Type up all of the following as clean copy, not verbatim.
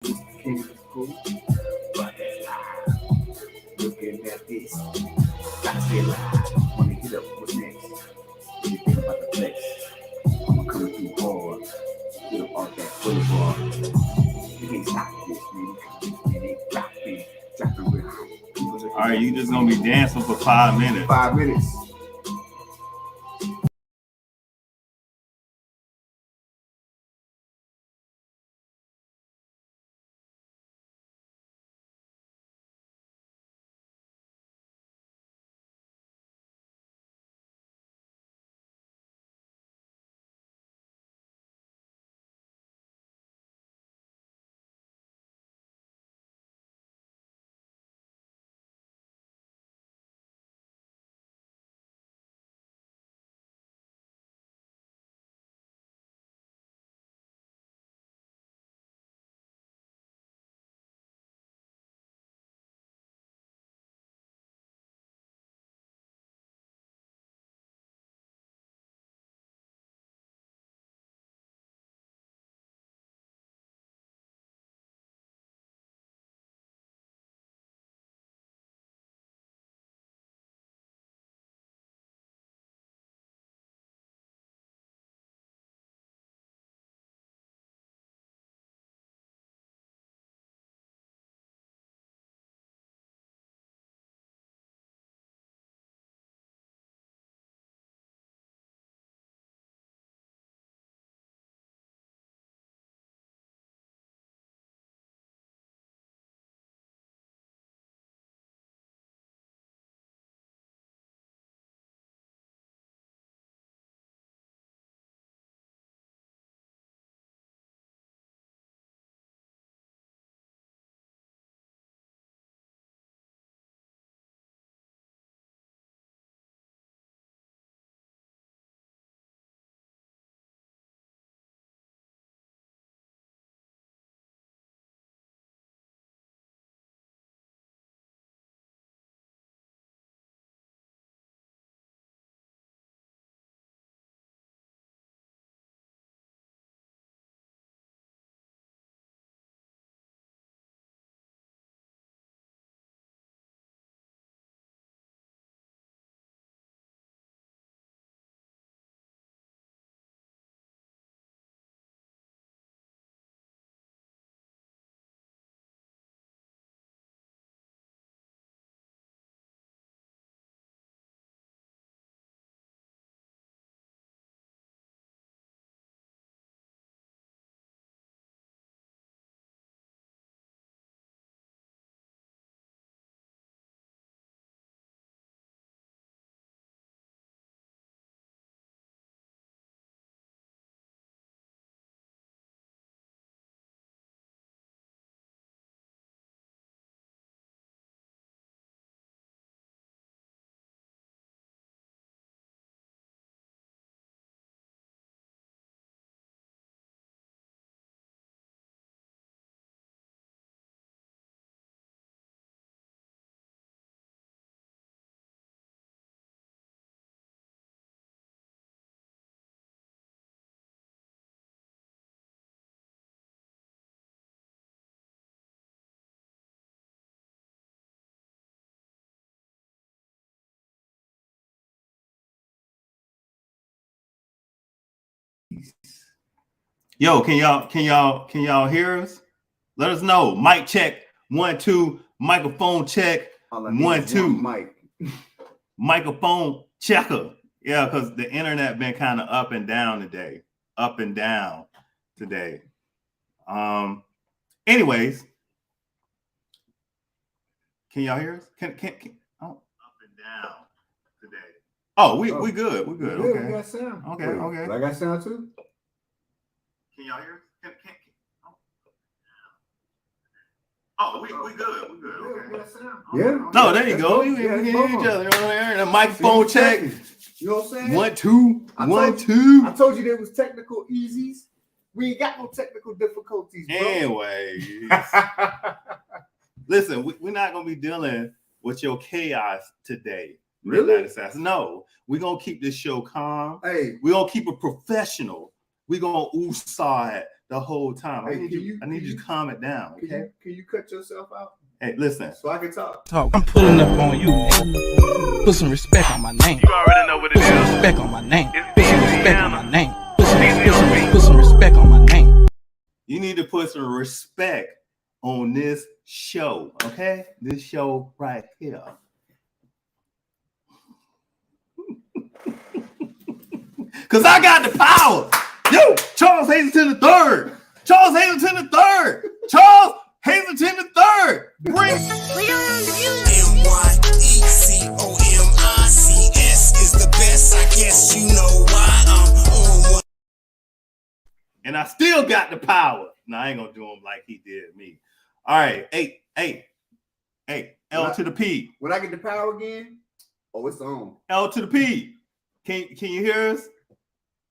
King is cool. But looking at this, gotta stay alive. Wanna hit up what's next? What you think about the flex? I'ma come through hard. Hit up all that boulevard. You can't stop this, man. And they dropping real high. All right, you just gonna be dancing for 5 minutes. 5 minutes. Yo, can y'all hear us? Let us know. Mic check 1 2. Microphone check 1 2. Mic. Microphone checker. Yeah, because the internet been kind of up and down today. Up and down today. Anyways, can y'all hear us? Can up and down today. Oh, we good. We good. Okay. We got sound. Okay. Wait, Okay. I got sound too. Can y'all hear us? Oh, we good. We good. Okay. Yeah. No, there you go. We Yeah, can it's hear both. each other. And a microphone check. You know what I'm saying? 1 2. I 1 told 2. I told you there was technical easies. We ain't got no technical difficulties, bro. Anyway, listen, we're not gonna be dealing with your chaos today. Really? No, we're gonna keep this show calm. Hey, We're gonna keep it professional. We're gonna woosah it the whole time. Hey, I need you to calm it down. Okay? Can you cut yourself out? Hey, listen. So I can talk. I'm pulling up on you, nigga. Put some respect on my name. You already know what it Put some is. respect on my name. It's Put some respect on DCEU. my name. DCEU. Put some respect on my name. You need to put some respect on this show, okay? This show right here. Because I got the power. Yo, Charles Hazleton III. Charles Hazleton III. Charles Hazleton III. Bring. MYECOMICS is the best. I guess you know why I'm on one. And I still got the power. No, I ain't gonna do him like he did me. All right, hey, L to the P. When I get the power again, oh, it's on. L to the P. Can you hear us?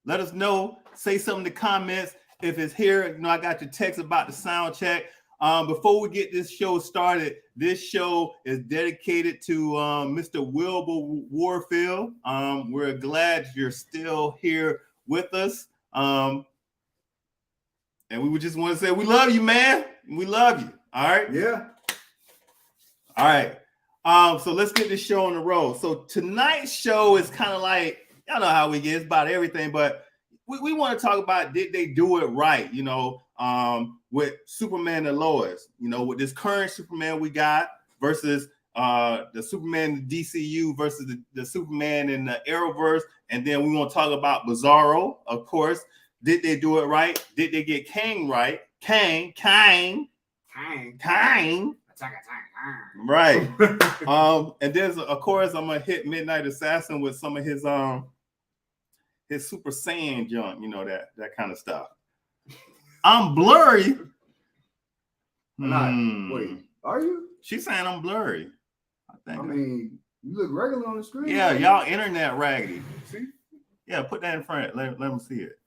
Let us know. Say something in the comments if it's here. You know, I got your text about the sound check. Before we get this show started, this show is dedicated to Mr. Wilbur Warfield. We're glad you're still here with us. And we would just want to say we love you, man. We love you. All right. Yeah. All right. So let's get this show on the road. So tonight's show is kind of like, y'all know how we get, it's about everything, but we want to talk about, did they do it right? You know, with Superman and Lois, you know, with this current Superman we got versus the Superman in the DCEU versus the Superman in the Arrowverse. And then we want to talk about BIZARRO, of course. Did they do it right? Did they get KANG right? KANG. Right. And then of course I'm gonna hit Midnight Assassin with some of his Super Saiyan junk, you know, that kind of stuff. I'm blurry. Wait, are you? She's saying I'm blurry. I mean, you look regular on the screen. Yeah, y'all internet raggedy. See? Yeah, put that in front. Let them see it.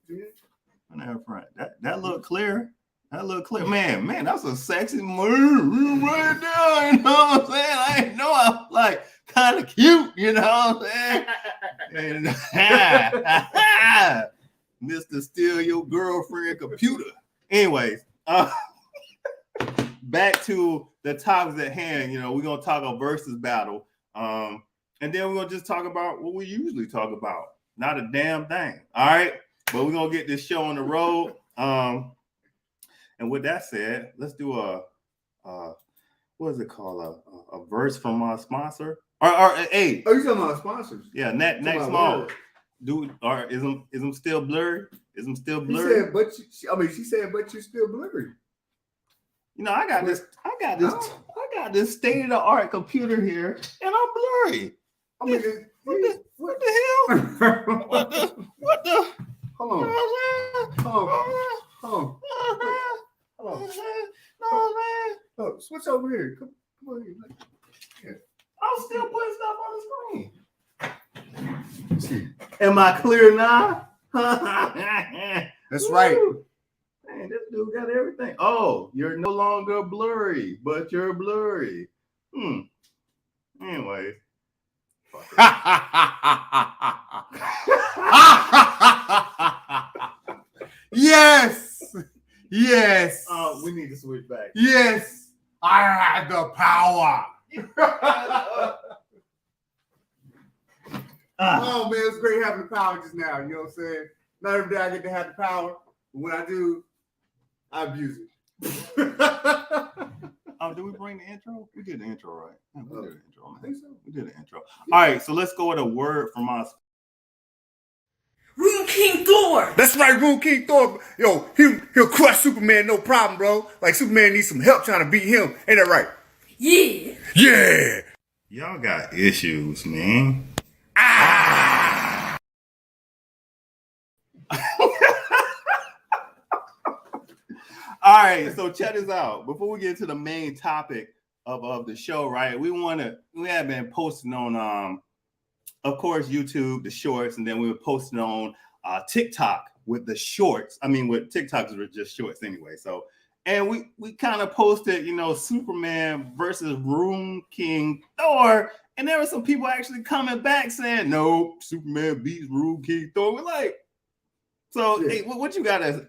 Put that in front. That look clear. That look clear. Man, that's a sexy move right there. You know what I'm saying? I didn't know I was like kind of cute, you know what I'm saying? And, Mr. Steal Your Girlfriend Computer. Anyways, back to the topics at hand. You know, we're gonna talk a versus battle. And then we're gonna just talk about what we usually talk about. Not a damn thing. All right. But we're gonna get this show on the road. And with that said, let's do a what is it called? A verse from our sponsor? Or hey. Oh, you talking about sponsors? Yeah, next small. Dude, or is them still blurry? Is them still blurry? She said, but she said, but you're still blurry. You know, I got this state-of-the-art computer here, and I'm blurry. I mean, what the hell? What the? Hold on. No, man. Oh, switch over here. Come on here. Yeah. I'm still putting stuff on the screen. Am I clear now? That's right. Man, this dude got everything. Oh, you're no longer blurry, but you're blurry. Anyway. Yes. We need to switch back. Yes. I had the power. Oh man, it's great having the power just now. You know what I'm saying? Not every day I get to have the power, but when I do, I abuse it. Do we bring the intro? We did the intro, right? Yeah, we did the intro. I think so. We did the intro. All right, so let's go with a word from us. Room King Thor. That's right, Room King Thor. Yo, he'll crush Superman, no problem, bro. Like Superman needs some help trying to beat him. Ain't that right? Yeah. Yeah. Y'all got issues, man. All right, so check this out. Before we get to the main topic of the show, right? We have been posting on of course YouTube, the shorts, and then we were posting on TikTok with the shorts. I mean, with TikToks were just shorts anyway. So, and we kind of posted, you know, Superman versus Room King Thor, and there were some people actually coming back saying, "No, Superman beats Room King Thor." We're like, So, hey, what you gotta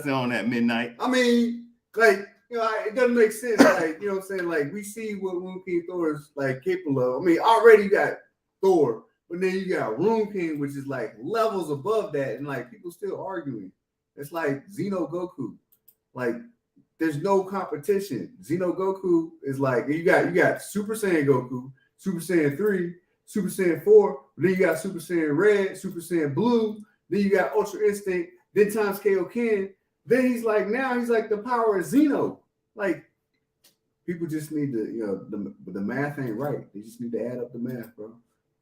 say on that, Midnight? I mean, like, you know, it doesn't make sense. Like, you know what I'm saying? Like, we see what Rune King Thor is like capable of. I mean, already you got Thor, but then you got Rune King, which is like levels above that, and like people still arguing. It's like Xeno Goku. Like, there's no competition. Xeno Goku is like you got Super Saiyan Goku, Super Saiyan 3, Super Saiyan 4, then you got Super Saiyan Red, Super Saiyan Blue. Then you got Ultra Instinct, then times Kaioken. Then he's like the power of Xeno. Like, people just need to, you know, the math ain't right. They just need to add up the math, bro.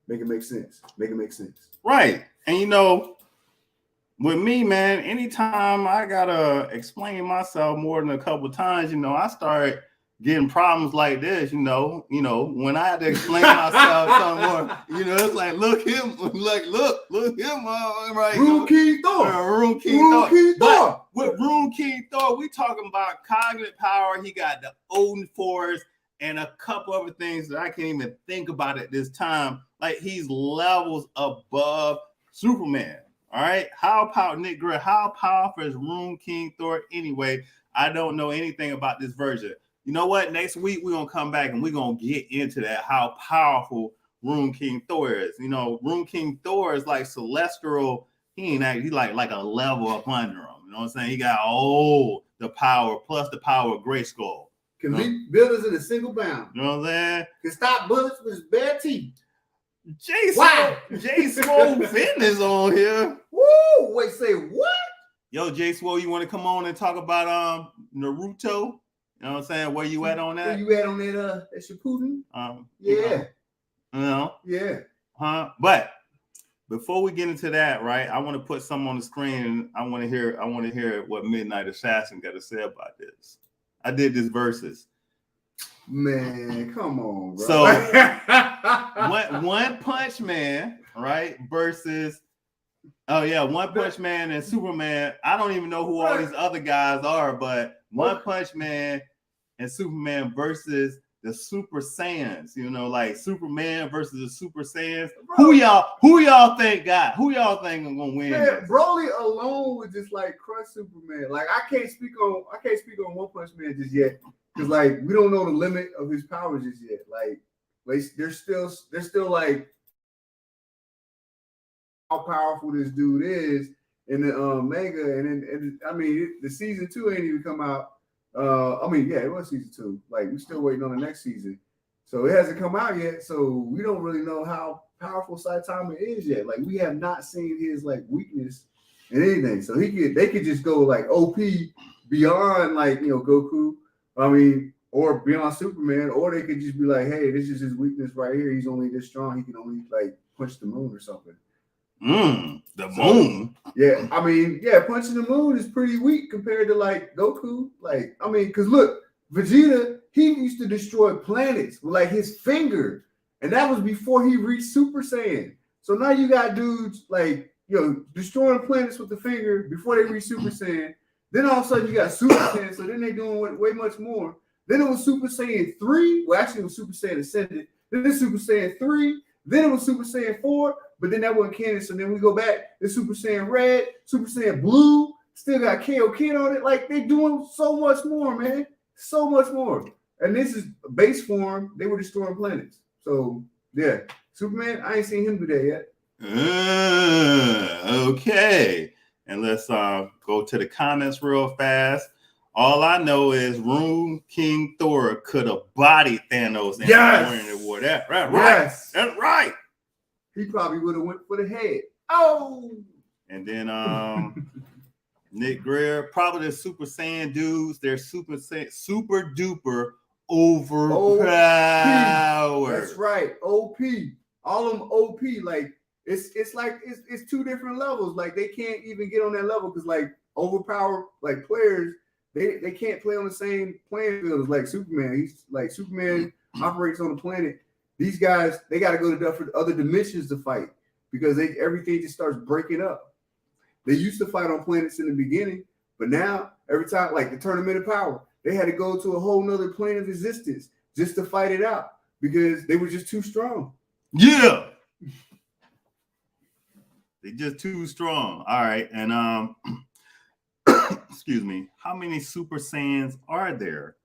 Make it make sense. Make it make sense. Right. And you know, with me, man, anytime I gotta explain myself more than a couple times, you know, I start getting problems like this, you know, when I had to explain myself some more, you know, it's like, look him, right? Rune King Thor. Rune King Thor. But with Rune King Thor, we talking about cognitive power. He got the Odin Force and a couple other things that I can't even think about at this time. Like, he's levels above Superman. All right. Nick Greer, how powerful is Rune King Thor anyway? I don't know anything about this version. You know what? Next week we're gonna come back and we're gonna get into that, how powerful Rune King Thor is. You know, Rune King Thor is like celestial. He's like a level up under him. You know what I'm saying? He got all the power plus the power of Grayskull. Can leap buildings in a single bound. You know what I'm saying? Can stop bullets with his bare teeth. Jay Swole Fitness on here. Woo! Wait, say what? Yo, Jay Swole, you want to come on and talk about Naruto? You know what I'm saying? Where you at on that? Where you at on that Shippuden? Yeah. You know? Yeah. Huh? But before we get into that, right, I want to put something on the screen and I want to hear what Midnight Assassin got to say about this. I did this versus. Man, come on, bro. So One Punch Man, right, versus One Punch Man and Superman. I don't even know who all these other guys are, but One Punch Man and Superman versus the Super Saiyans. You know, like Superman versus the Super Saiyans. Bro, who y'all think are gonna win? Man, Broly alone would just like crush Superman. Like, I can't speak on One Punch Man just yet, because like we don't know the limit of his powers just yet. Like they're still like how powerful this dude is in the manga, and I mean the season 2 ain't even come out. It was season 2. Like, we're still waiting on the next season, so it hasn't come out yet. So we don't really know how powerful Saitama is yet. Like, we have not seen his like weakness in anything. So they could just go like OP beyond like, you know, Goku. I mean, or beyond Superman, or they could just be like, hey, this is his weakness right here. He's only this strong. He can only like punch the moon or something. The moon. Yeah, I mean, yeah, punching the moon is pretty weak compared to like Goku. Like, I mean, because look, Vegeta, he used to destroy planets with like his finger, and that was before he reached Super Saiyan. So now you got dudes like, you know, destroying planets with the finger before they reach Super Saiyan. Then all of a sudden you got Super Saiyan, so then they're doing way much more. Then it was Super Saiyan 3. Well, actually it was Super Saiyan Ascended. Then it's Super Saiyan 3. Then it was Super Saiyan 4. But then that wasn't canon. So then we go back. It's Super Saiyan Red, Super Saiyan Blue. Still got Kaioken on it. Like, they doing so much more, man. So much more. And this is base form. They were destroying planets. So, yeah. Superman, I ain't seen him do that yet. Okay. And let's go to the comments real fast. All I know is Rune King Thor could have bodied Thanos. Yes. That's right. Yes. That's right. He probably would have went for the head. Oh. And then Nick Greer, probably the Super Saiyan dudes. They're super duper overpowered. That's right. OP. All of them OP. Like, it's like it's two different levels. Like, they can't even get on that level because like overpowered like players, they can't play on the same playing field as like Superman. He's like Superman operates on the planet. These guys, they got to go to other dimensions to fight because everything just starts breaking up. They used to fight on planets in the beginning, but now every time, like the Tournament of Power, they had to go to a whole nother plane of existence just to fight it out because they were just too strong. Yeah. They're just too strong. All right, and excuse me. How many Super Saiyans are there?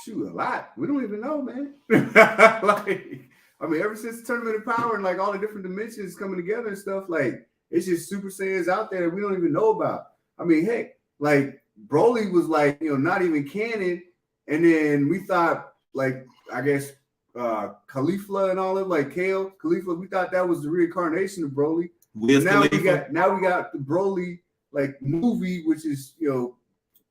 Shoot, a lot. We don't even know, man. Like, I mean, ever since the Tournament of Power and like all the different dimensions coming together and stuff, like it's just Super Saiyans out there that we don't even know about. I mean, heck, like Broly was like, not even canon, and then we thought, like, I guess Khalifa and all of like Kale Khalifa, we thought that was the reincarnation of Broly. Now we got the Broly like movie, which is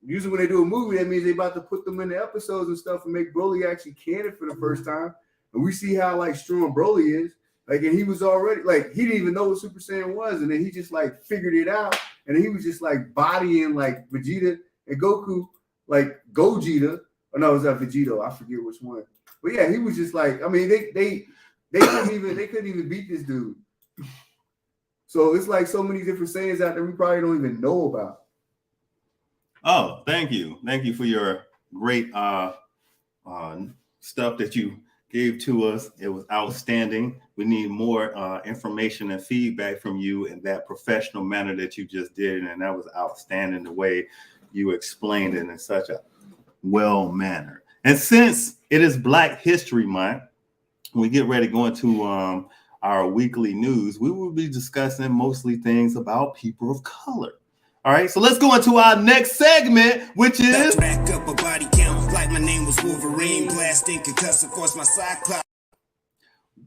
usually when they do a movie, that means they about to put them in the episodes and stuff and make Broly actually canon for the first time. And we see how like strong Broly is. Like, and he was already like, he didn't even know what Super Saiyan was, and then he just like figured it out, and then he was just like bodying like Vegeta and Goku, like Gogeta. Oh no, it was that Vegito. I forget which one. But yeah, he was just like, I mean, they couldn't even beat this dude. So it's like so many different Saiyans out there we probably don't even know about. Oh, thank you for your great stuff that you gave to us. It was outstanding. We need more information and feedback from you in that professional manner that you just did, and that was outstanding the way you explained it in such a well manner. And since it is Black History Month, we get ready to go into our weekly news. We will be discussing mostly things about people of color. All right, so let's go into our next segment, which is back up a body count like my name was Wolverine, blasting concussive force my Cyclops.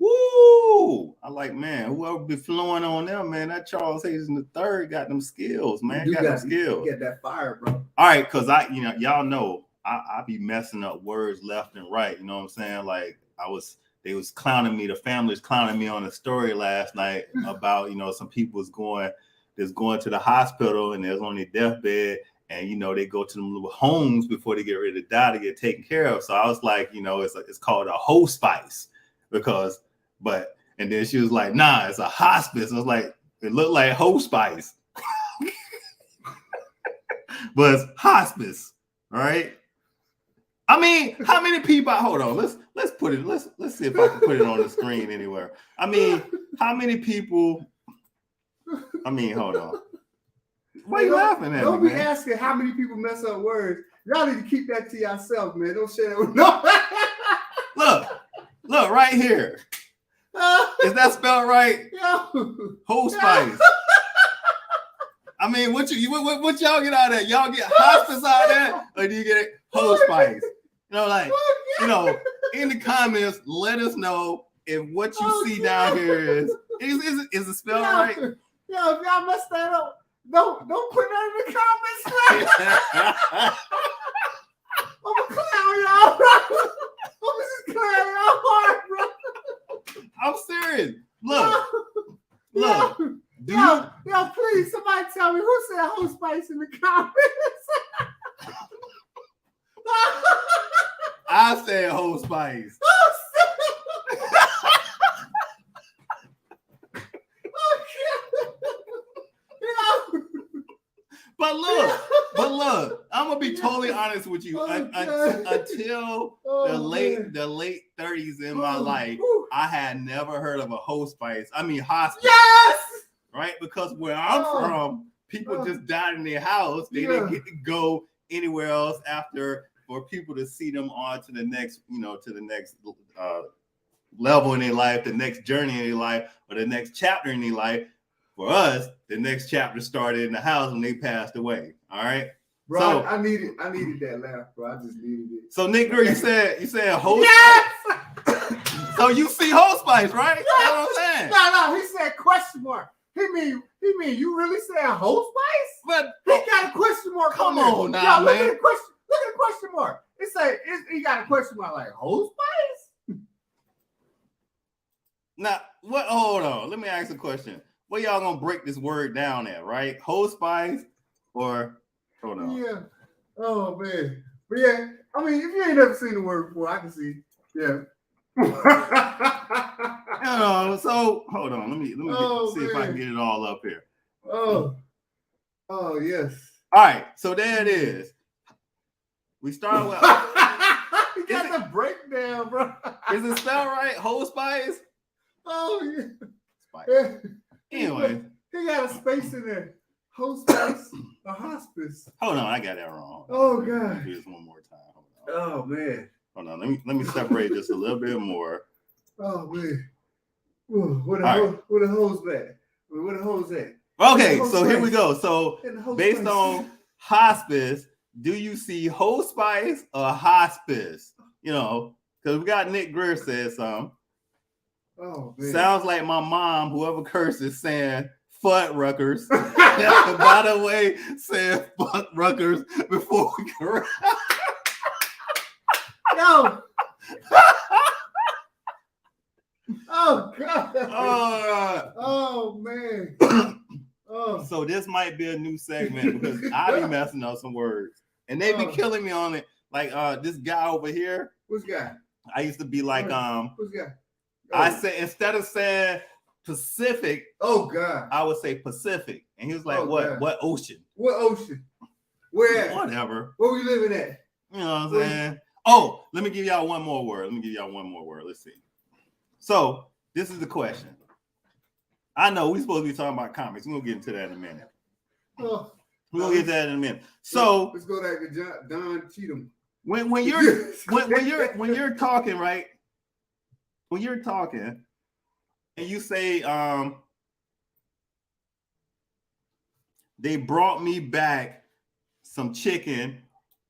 Woo! I like, man, whoever be flowing on them, man. That Charles Hayes III got them skills, man. You got them skills. You get that fire, bro. All right, because y'all know I be messing up words left and right. You know what I'm saying? Like they was clowning me. The family's clowning me on a story last night about some people is going to the hospital and there's on their deathbed, and they go to them little homes before they get ready to die to get taken care of. So I was like, it's called a hospice and then she was like, nah, it's a hospice. I was like, it looked like hospice, but it's hospice. All right. I mean, how many people? Hold on, let's put it. Let's see if I can put it on the screen anywhere. I mean, how many people? I mean, hold on. Why are you laughing at Don't me, be man? asking how many people mess up words. Y'all need to keep that to yourself, man. Don't share that with no. Look right here. Is that spelled right? Hospice. I mean, what y'all get out of that? Y'all get hospice out of that, or do you get hospice? In the comments, let us know if what you see down here is it spelled right? Yo, if y'all messed that up, don't put that in the comments, man. I'm gonna clown y'all, bro. I'm just clown y'all hard, bro. I'm serious. Look. Yo, please, somebody tell me who said hospice in the comments. I said hospice. But look, I'm gonna be totally honest with you. Until the late 30s in my life, I had never heard of a hospice. I mean hospice. Yes! Right? Because where I'm from, people just died in their house. They didn't get to go anywhere else for people to see them on to the next, level in their life, the next journey in their life, or the next chapter in their life. For us, the next chapter started in the house when they passed away. All right, bro. So, I needed that laugh, bro. I just needed it. So, Nick Greer, you said hospice. Yes. So you see hospice, right? Yes. That's what I'm saying. No, he said question mark. He mean you really said hospice? But he got a question mark. Come on now, man. Look at the question mark. He got a question mark like hospice. Now, what? Hold on. Let me ask a question. Where y'all gonna break this word down at, right? Hospice or hold on. Yeah. Oh man. But yeah, I mean, if you ain't never seen the word before, I can see. Yeah. So hold on. Let me see if I can get it all up here. Oh yes. All right. So there it is. We start with. You got the breakdown, bro. Is it spelled right? Hospice? Oh yeah. Spice. Yeah. Anyway, He got a space in there. Hospice or hospice. hold on, I got that wrong. Oh Let me God. do this one more time. Hold on. Oh man. Hold on. Let me separate this a little bit more. Oh man. Ooh, where the All right. hose at? Where the hose at? Okay, Hose so here we Spice. go. So In the hose based Spice. on hospice, do you see hospice or hospice? You know, because we got Nick Greer said something. Oh man. Sounds like my mom, whoever curses, saying "fuck Rutgers." By the way, saying "fuck Rutgers" before we correct. Yo. Oh God. Oh man. Oh. So this might be a new segment because I be messing up some words, and they be killing me on it. Like this guy over here. Which guy? I used to be like Which guy? I say instead of saying Pacific, oh God, I would say Pacific, and he was like, Oh, "What? God. What ocean? What ocean? Where at? Whatever." Where we living at? You know what I'm saying? Oh, let me give y'all one more word. Let's see. So this is the question. I know we're supposed to be talking about comics. We're gonna get into that in a minute. Oh, We're gonna get to that in a minute. So let's go back to Don Cheadle. when you're talking, right? When you're talking and you say they brought me back some chicken,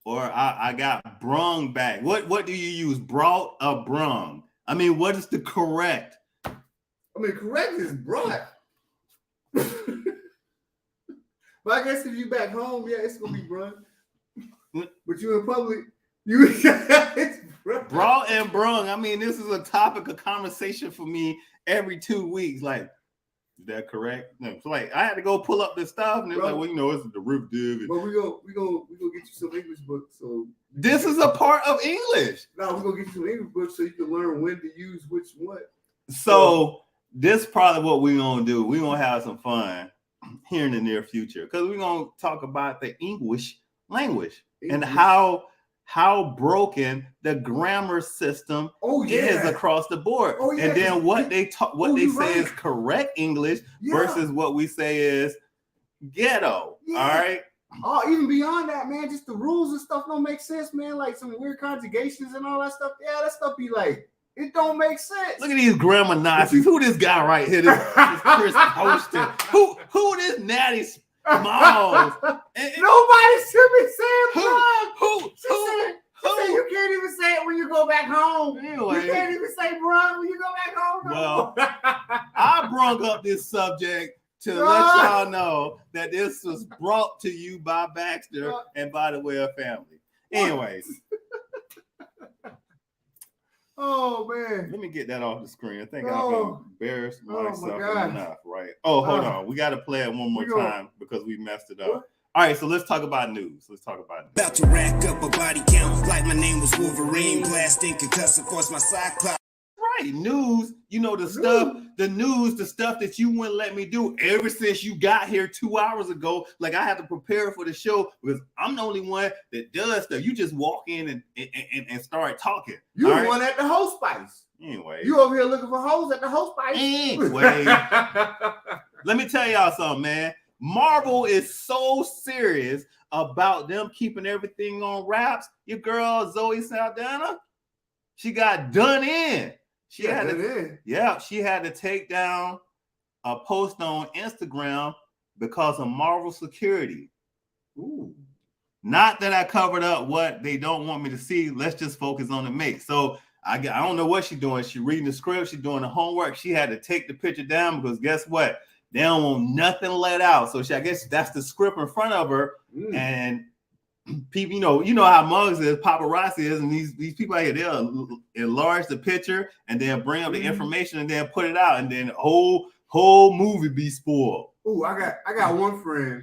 or I got brung back. What do you use? Brought or brung? I mean, what is the correct? I mean, correct is brought. But I guess if you back home, yeah, it's gonna be brung. But you in public, it's Brought and brung. I mean, this is a topic of conversation for me every 2 weeks. Like, is that correct? No. So like, I had to go pull up this stuff, and it's like, well, you know, it's a derivative. But we go get you some English books. So this is a part of English. No, we're gonna get you some English books so you can learn when to use which what. So this is probably what we're gonna do. We're gonna have some fun here in the near future because we're gonna talk about the English language and how broken the grammar system is across the board. And then what they say is correct English versus what we say is ghetto. All right. Oh, even beyond that, man, just the rules and stuff don't make sense, man. Like some weird conjugations and all that stuff. Yeah, that stuff be like, it don't make sense. Look at these grammar Nazis. Who this guy right here? This Chris Poston. Who this Natty Smalls? Nobody should be saying brung. Who? You can't even say it when you go back home. Anyway, you can't even say brung when you go back home. Well, I brung up this subject to let y'all know that this was brought to you by Baxter and by the Well family. Anyways. Oh man. Let me get that off the screen. I think I've embarrassed myself enough, right? Oh, hold on. We got to play it one more time because we messed it up. What? All right, so let's talk about news. About to rack up a body count like my name was Wolverine. Blasting concuss, of course, my Cyclops. Right, news. You know the stuff that you wouldn't let me do ever since you got here 2 hours ago. Like I had to prepare for the show because I'm the only one that does stuff. You just walk in and start talking. You the one at the host spice. Anyway, you over here looking for hoes at the host spice. Anyway, let me tell y'all something, man. Marvel is so serious about them keeping everything on wraps. Your girl Zoe Saldana, she got done in. She had to take down a post on Instagram because of Marvel security. Ooh. Not that I covered up what they don't want me to see. Let's just focus on the make. So I don't know what she's doing. She's reading the script. She's doing the homework. She had to take the picture down because guess what? They don't want nothing let out. So I guess that's the script in front of her. And people, you know how mugs is, paparazzi is, and these people out here, they'll enlarge the picture and then bring up the information and then put it out, and then the whole movie be spoiled. Oh, I got one friend.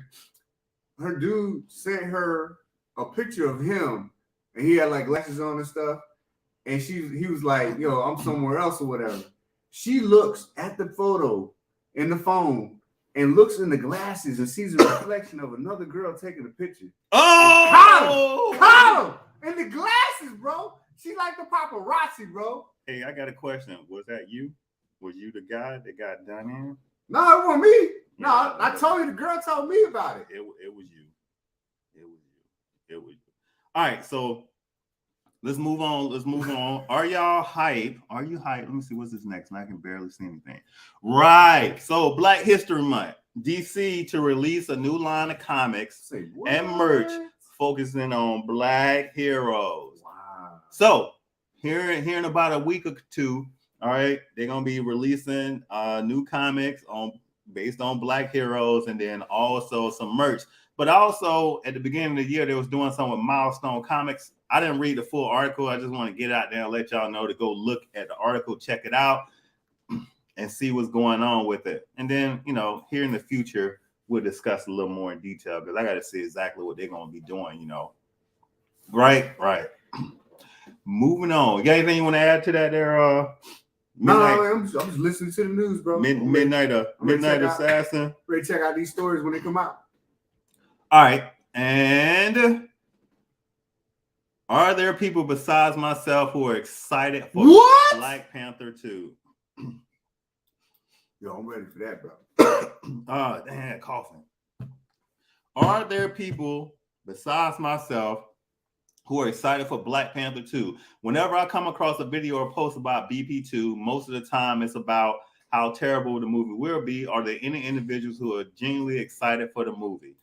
Her dude sent her a picture of him, and he had like glasses on and stuff. And he was like, "Yo, I'm somewhere else or whatever." She looks at the photo in the phone and looks in the glasses and sees a reflection of another girl taking a picture. Oh, caught him in the glasses, bro. She like the paparazzi, bro. Hey, I got a question. Was that you? Was you the guy that got done in? No, it wasn't me. No, Yeah, I told you, the girl told me about it. It was you. It was you. It was you. All right, so let's move on. Are y'all hype? Are you hype? Let me see what's this next. I can barely see anything. Right. So Black History Month. DC to release a new line of comics and merch focusing on Black heroes. Wow. So here in about a week or two, all right, they're gonna be releasing new comics based on Black heroes, and then also some merch. But also at the beginning of the year, they was doing something with Milestone Comics. I didn't read the full article. I just want to get out there and let y'all know to go look at the article, check it out, and see what's going on with it. And then, here in the future, we'll discuss a little more in detail because I got to see exactly what they're going to be doing, Right. Moving on. You got anything you want to add to that there? No, I'm just listening to the news, bro. Midnight Assassin. Ready to check out these stories when they come out. All right. And are there people besides myself who are excited for Black Panther 2? Yo, I'm ready for that, bro. Oh, damn, coughing. Are there people besides myself who are excited for Black Panther 2? Whenever I come across a video or post about BP2, most of the time it's about how terrible the movie will be. Are there any individuals who are genuinely excited for the movie?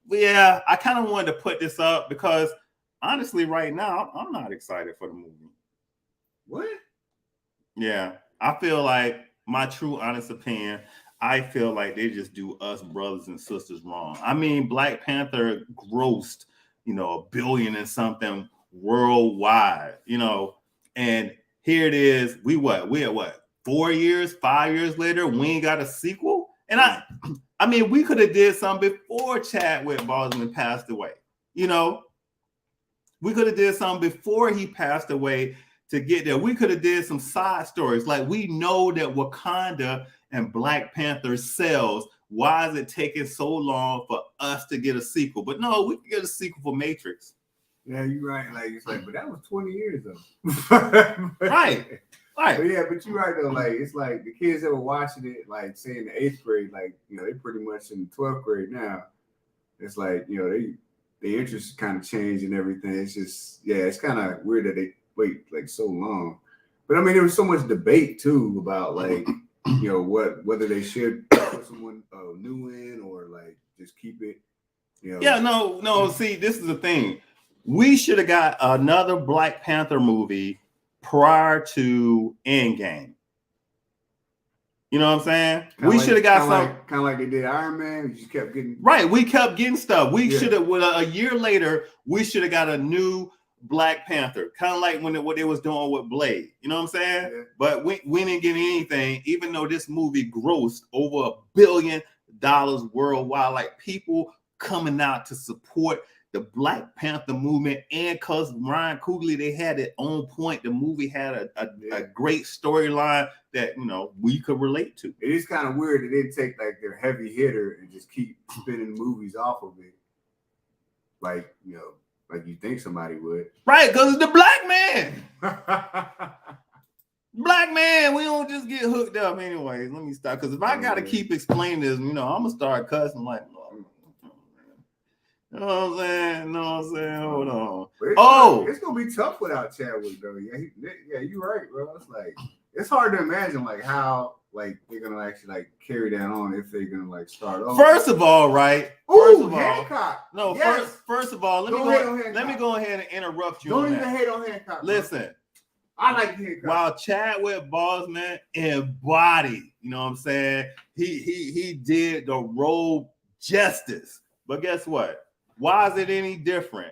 But yeah, I kind of wanted to put this up because honestly, right now, I'm not excited for the movie. What? Yeah, I feel like my true honest opinion, I feel like they just do us brothers and sisters wrong. I mean, Black Panther grossed, $1 billion and something worldwide, and here it is. We're what? 4 years, 5 years later, we ain't got a sequel. And I mean, we could have did something before Chadwick Boseman passed away. We could have did something before he passed away to get there. We could have did some side stories. Like, we know that Wakanda and Black Panther sells. Why is it taking so long for us to get a sequel? But no, we can get a sequel for Matrix. Yeah, you're right. Like, it's like, but that was 20 years though. Right. But yeah, but you're right though. Like, it's like the kids that were watching it, like, say in the 8th grade, like, they pretty much in the 12th grade now. It's like, the interest kind of changed and everything. It's just, it's kind of weird that they wait like so long. But I mean, there was so much debate too about like, whether they should put someone new in or like just keep it. Yeah, no. See, this is the thing. We should have got another Black Panther movie prior to Endgame. You know what I'm saying? We should have got some kind of like they did Iron Man. We just kept getting We kept getting stuff. We should have. A year later, we should have got a new Black Panther, kind of like what they was doing with Blade. You know what I'm saying? Yeah. But we didn't get anything, even though this movie grossed over $1 billion worldwide. Like, people coming out to support the Black Panther movement, and because Ryan Coogler, they had it on point. The movie had a great storyline that we could relate to. It is kind of weird that they take like their heavy hitter and just keep spinning movies off of it, like like you think somebody would. Right, because it's the Black man. Black man, we don't just get hooked up anyways. Let me stop, because if I gotta keep explaining this, I'm gonna start cussing like. You know what I'm saying? Hold on. It's gonna be tough without Chadwick though. Yeah, you're right, bro. It's like it's hard to imagine like how like they're gonna actually like carry that on if they're gonna like start off. First of all, right? Hancock. No, yes. First of all, let me go ahead and interrupt you. Don't even hate on Hancock. Bro. Listen, I like Hancock. While Chadwick Boseman embodied, you know what I'm saying? He did the role justice. But guess what? Why is it any different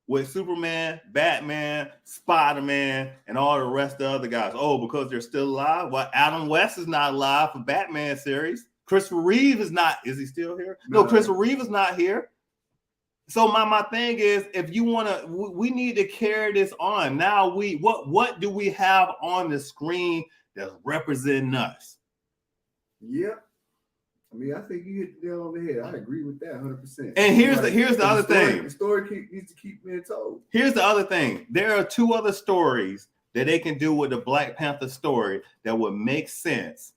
with Superman, Batman, Spider-Man, and all the rest of the other guys? Oh, because they're still alive? Well, Adam West is not alive for Batman series. Christopher Reeve is not. Is he still here? No, Christopher Reeve is not here. So my thing is, if you want to, we need to carry this on. Now what do we have on the screen that's representing us? Yep. I mean, I think you hit the nail on the head. I agree with that 100%. And here's the other thing. The story needs to keep being told. Here's the other thing. There are two other stories that they can do with the Black Panther story that would make sense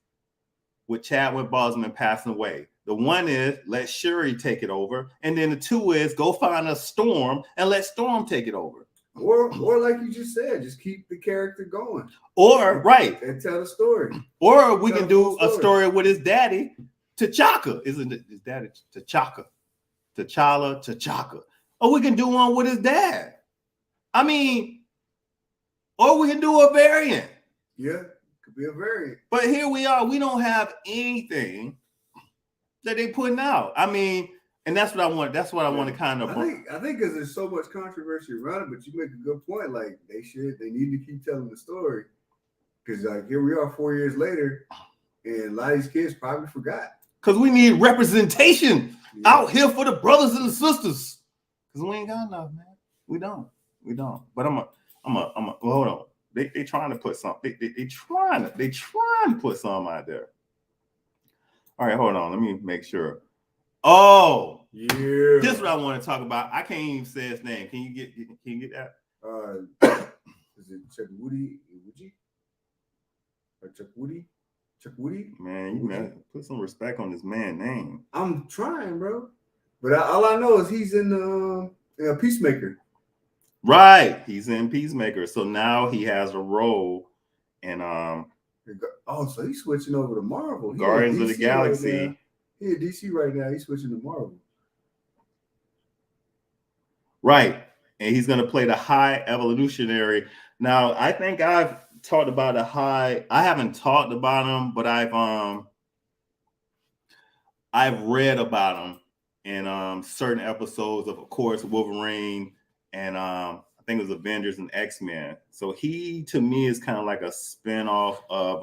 with Chadwick Boseman passing away. The one is let Shuri take it over, and then the two is go find a Storm and let Storm take it over. Or like you just said, just keep the character going. Or right, and tell the story. Or we can do a story with his daddy, T'Chaka. Isn't it his daddy T'Chaka? T'Chaka. Or we can do one with his dad. I mean, or we can do a variant. Yeah, could be a variant. But here we are. We don't have anything that they putting out. I mean, and that's what I want. That's what I want to kind of. I think because there's so much controversy around it, but you make a good point. Like they need to keep telling the story. Because like here we are 4 years later, and a lot of these kids probably forgot. Because we need representation out here for the brothers and the sisters. Because we ain't got enough, man. We don't. But I'm well, hold on. They trying to put something. They trying to put something out there. All right, hold on. Let me make sure. Oh, yeah. This is what I want to talk about. I can't even say his name. Can you get that? Is it Chukwudi? Or Chukwudi? Man, you gotta put some respect on this man's name. I'm trying, bro. But all I know is he's in Peacemaker. Right, he's in Peacemaker. So now he has a role in so he's switching over to Marvel. Guardians of the Galaxy. Right, he at DC right now. He's switching to Marvel. Right, and he's gonna play the High Evolutionary. Now, I think I've talked about the High. I haven't talked about him, but I've read about him in certain episodes of course, Wolverine and I think it was Avengers and X-Men. So he, to me, is kind of like a spinoff of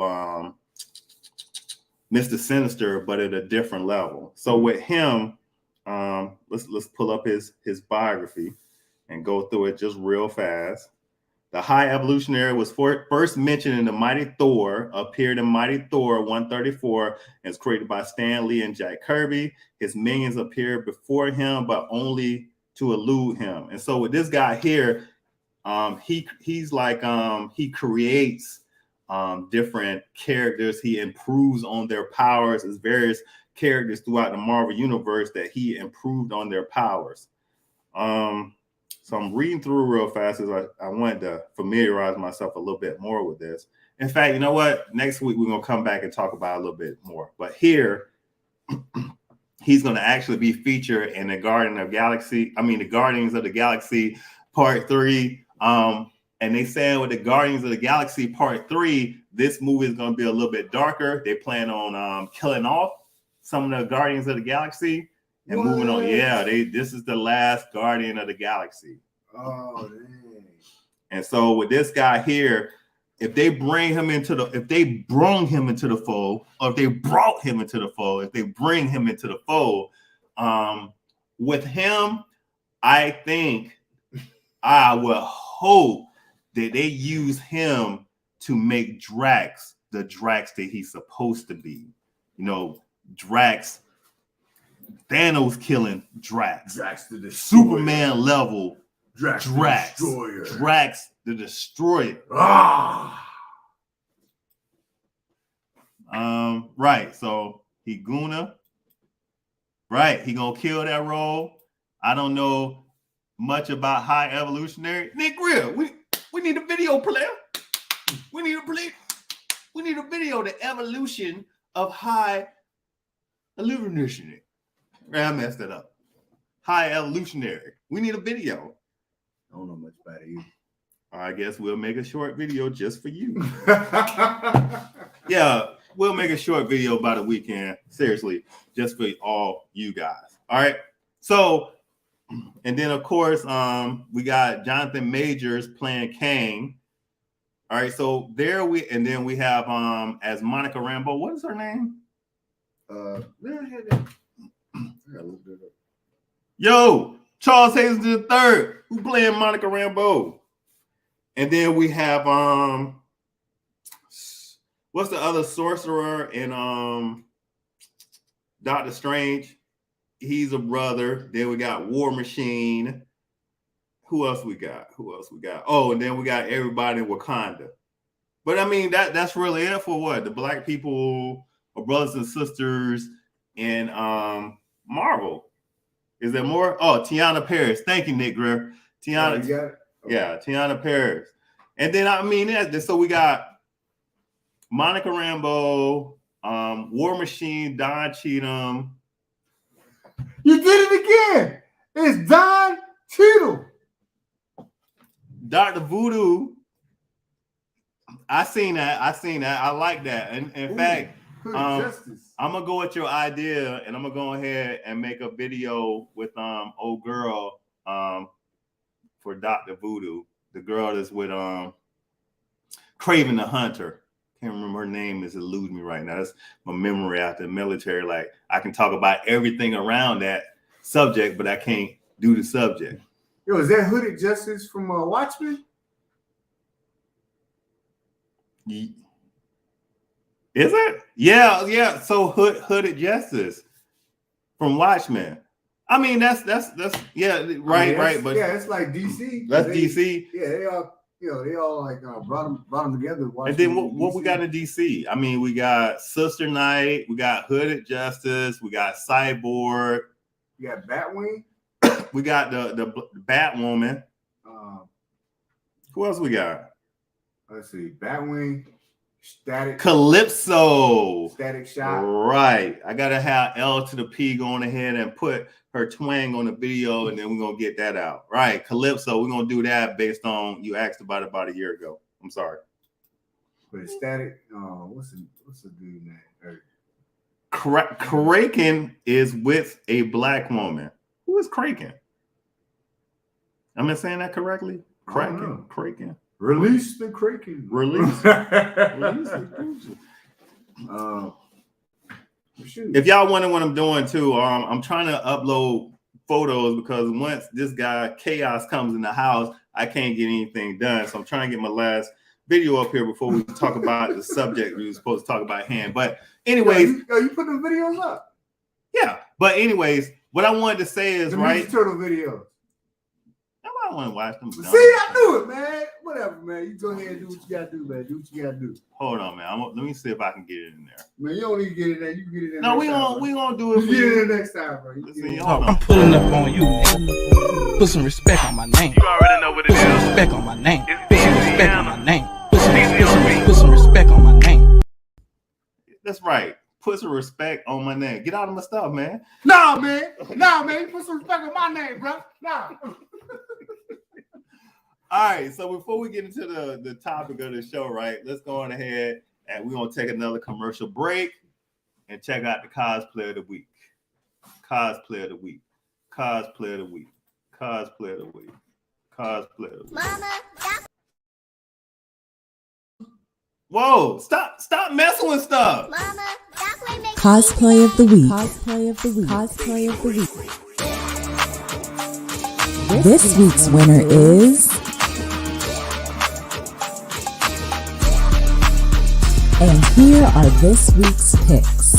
Mr. Sinister, but at a different level. So with him, let's pull up his biography and go through it just real fast. The High Evolutionary was first mentioned in the Mighty Thor, appeared in Mighty Thor 134, and was created by Stan Lee and Jack Kirby. His minions appeared before him, but only to elude him. And so with this guy here, he's like he creates different characters. He improves on their powers. There's various characters throughout the Marvel universe that he improved on their powers. So I'm reading through real fast as I wanted to familiarize myself a little bit more with this. In fact, you know what? Next week we're gonna come back and talk about it a little bit more. But here, he's gonna actually be featured in the Guardians of the Galaxy Part 3. And they saying with the Guardians of the Galaxy Part 3, this movie is gonna be a little bit darker. They plan on killing off some of the Guardians of the Galaxy. And moving on, this is the last Guardian of the Galaxy. Oh, dang. And so with this guy here, if they bring him into the fold, or if they brought him into the fold, if they bring him into the fold, with him, I think I would hope that they use him to make Drax the Drax that he's supposed to be. You know, Drax. Thanos killing Drax. Drax the Destroyer. Superman level Drax the Destroyer. Drax the Destroyer. Right. So he gonna kill that role. I don't know much about High Evolutionary. Nick Greer, we need a video player. We need a video, the evolution of High Evolutionary. I messed it up. High Evolutionary. We need a video. I don't know much about you. I guess we'll make a short video just for you. Yeah, we'll make a short video by the weekend. Seriously, just for all you guys. All right. So, and then of course, we got Jonathan Majors playing Kang. All right. So we have as Monica Rambeau. What is her name? Yo, Charles Hazleton III, who playing Monica Rambeau. And then we have what's the other sorcerer in Doctor Strange? He's a brother. Then we got War Machine. Who else we got? Oh, and then we got everybody in Wakanda. But I mean, that's really it for what? The black people or brothers and sisters in Marvel. Is there more? Oh, Tiana Paris. Thank you, Nick Greer. Tiana, Okay. yeah, Tiana Paris. And then I mean, so we got Monica Rambeau, War Machine, Don Cheadle. You did it again. It's Don Cheadle. Dr. Voodoo. I seen that. I like that. And in fact, I'm gonna go with your idea, and I'm gonna go ahead and make a video with old girl for Dr. Voodoo, the girl that's with Craven the Hunter. Can't remember her name, is eluding me right now. That's my memory after the military. Like, I can talk about everything around that subject, but I can't do the subject. Yo, is that Hooded Justice from Watchmen? Is it? Yeah. So Hooded Justice from Watchmen. I mean, that's yeah, right. But yeah, it's like DC. That's DC. Yeah, they all like brought them together. And then what we got in DC? I mean, we got Sister Night, we got Hooded Justice, we got Cyborg, we got Batwing, we got the Batwoman. Who else we got? Let's see, Batwing, Calypso, Static Shock. Right. I gotta have L to the P going ahead and put her twang on the video, and then we're gonna get that out. Right, Calypso. We're gonna do that based on you asked about it about a year ago. I'm sorry. But Static, what's the dude name? Kraken is with a black woman. Who is Kraken? Am I saying that correctly? Kraken. Release the Kraken. Release the Kraken. If y'all wondering what I'm doing too, I'm trying to upload photos because once this guy Chaos comes in the house, I can't get anything done. So I'm trying to get my last video up here before we talk about the subject we were supposed to talk about hand. But anyways, you put the videos up. Yeah, but anyways, what I wanted to say is right. Turtle videos. I want to watch them. See, I knew it, man. Whatever, man. You go ahead and do what you gotta do, man. Do what you gotta do. Hold on, man. Let me see if I can get it in there. Man, you don't need to get it in there. You can get it in there. No, we gonna do it. You get it in next time, bro. I'm pulling up on you, nigga. Put some respect on my name. You already know what it is. Put some respect on my name. It's Put some respect on my name. DCEU. Put some respect on my name. That's right. Put some respect on my name. Get out of my stuff, man. Nah, man. Put some respect on my name, bro. Nah. All right, so before we get into the topic of the show, right, let's go on ahead and we're going to take another commercial break and check out the cosplay of the week. Cosplay of the week. Cosplay of the week. Cosplay of the week. Cosplay of the week. Mama, Whoa, stop messing with stuff. Mama, that way makes Cosplay of the week. Cosplay of the week. Cosplay of the week. This week's winner is... And here are this week's picks.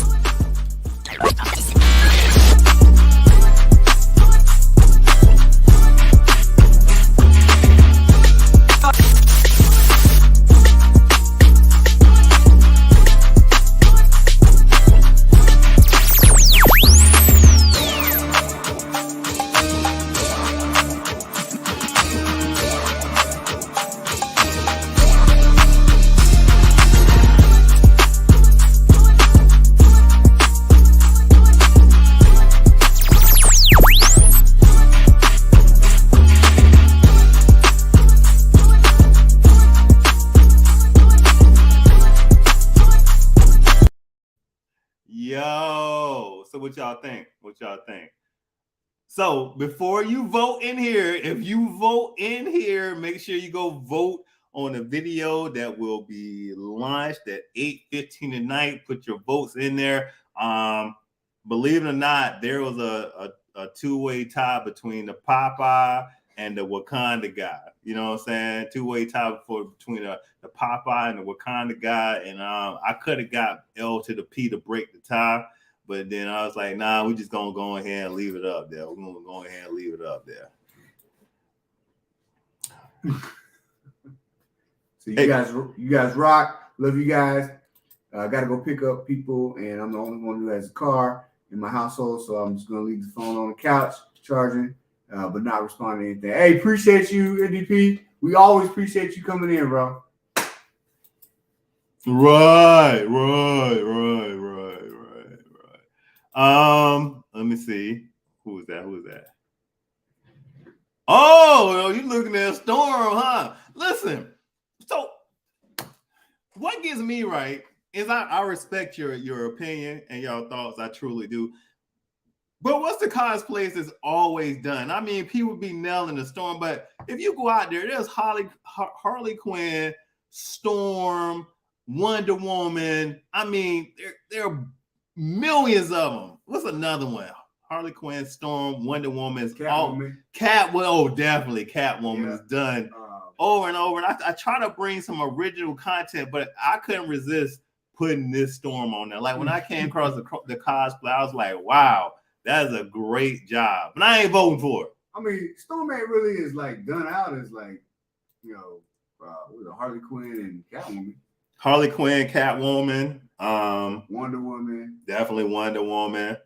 What y'all think? So before you vote in here, if you vote in here, make sure you go vote on the video that will be launched at 8:15 tonight. Put your votes in there. Believe it or not, there was a two-way tie between the Popeye and the Wakanda guy. You know what I'm saying? Two-way tie between the Popeye and the Wakanda guy. And I could have got L to the P to break the tie. But then I was like, nah, we just gonna go ahead and leave it up there. We're gonna go ahead and leave it up there. So you guys rock. Love you guys. I gotta go pick up people, and I'm the only one who has a car in my household, so I'm just gonna leave the phone on the couch charging, but not responding to anything. Hey, appreciate you, NDP. We always appreciate you coming in, bro. Right. Let me see. Who is that? Oh, you looking at a storm, huh? Listen, so what gets me right is I respect your opinion and your thoughts. I truly do. But what's the cosplays that's always done? I mean, people be nailing the storm, but if you go out there, there's Harley Quinn, Storm, Wonder Woman. I mean, there are millions of them. What's another one? Harley Quinn, Storm, Wonder Woman. Catwoman. Oh, definitely. Catwoman is done over and over. And I try to bring some original content, but I couldn't resist putting this Storm on there. Like when I came across the cosplay, I was like, wow, that is a great job. But I ain't voting for it. I mean, Storm ain't really is like done out as like, Harley Quinn and Catwoman. Harley Quinn, Catwoman, Wonder Woman. Definitely Wonder Woman.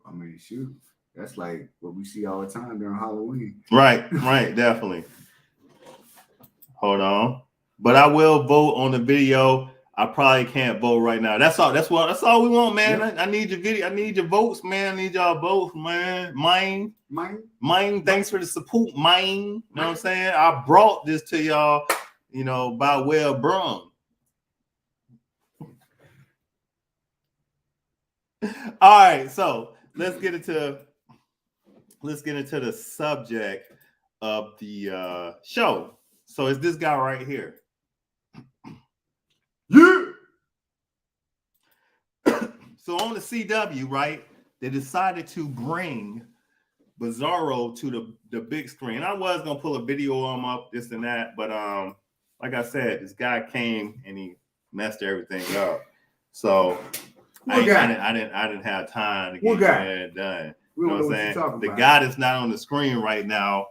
I mean, shoot, that's like what we see all the time during Halloween. Right, definitely. Hold on, but I will vote on the video. I probably can't vote right now. That's all we want, man. Yep. I need your video. I need your votes, man. I need y'all votes, man. Mine. Thanks for the support, mine. You know what I'm saying? I brought this to y'all, by way of Brum. All right, so let's get into the subject of the show. So it's this guy right here. Yeah. So on the CW, right, they decided to bring BIZARRO to the big screen. I was gonna pull a video of him up, this and that, but like I said, this guy came and he messed everything up. So I didn't have time to get it done. You know what I'm saying? The guy that's not on the screen right now,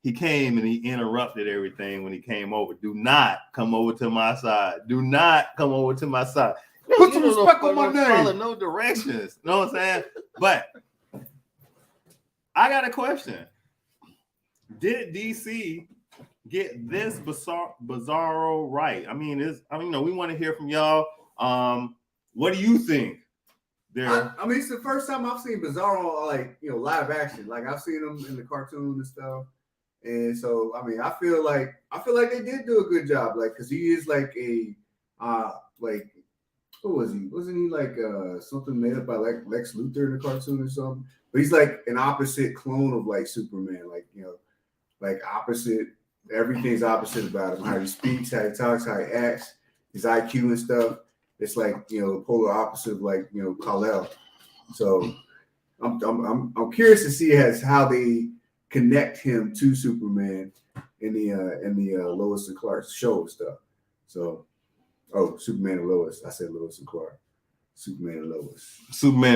he came and he interrupted everything when he came over. Do not come over to my side. Do not come over to my side. Put some respect on my name. Follow no directions. You know what I'm saying? But I got a question. Did DC get this BIZARRO right? I mean, we want to hear from y'all. What do you think? I mean, it's the first time I've seen BIZARRO live action. Like I've seen him in the cartoon and stuff. And so, I mean, I feel like they did do a good job, like, because he is like a, what was he? Wasn't he like something made up by like Lex Luthor in the cartoon or something? But he's like an opposite clone of like Superman, like opposite. Everything's opposite about him. How he speaks, how he talks, how he acts, his IQ and stuff. It's like the polar opposite of like Kal-El. So I'm curious to see how they connect him to Superman in the Lois and Clark show stuff. So, Superman and Lois. I said Lois and Clark. Superman and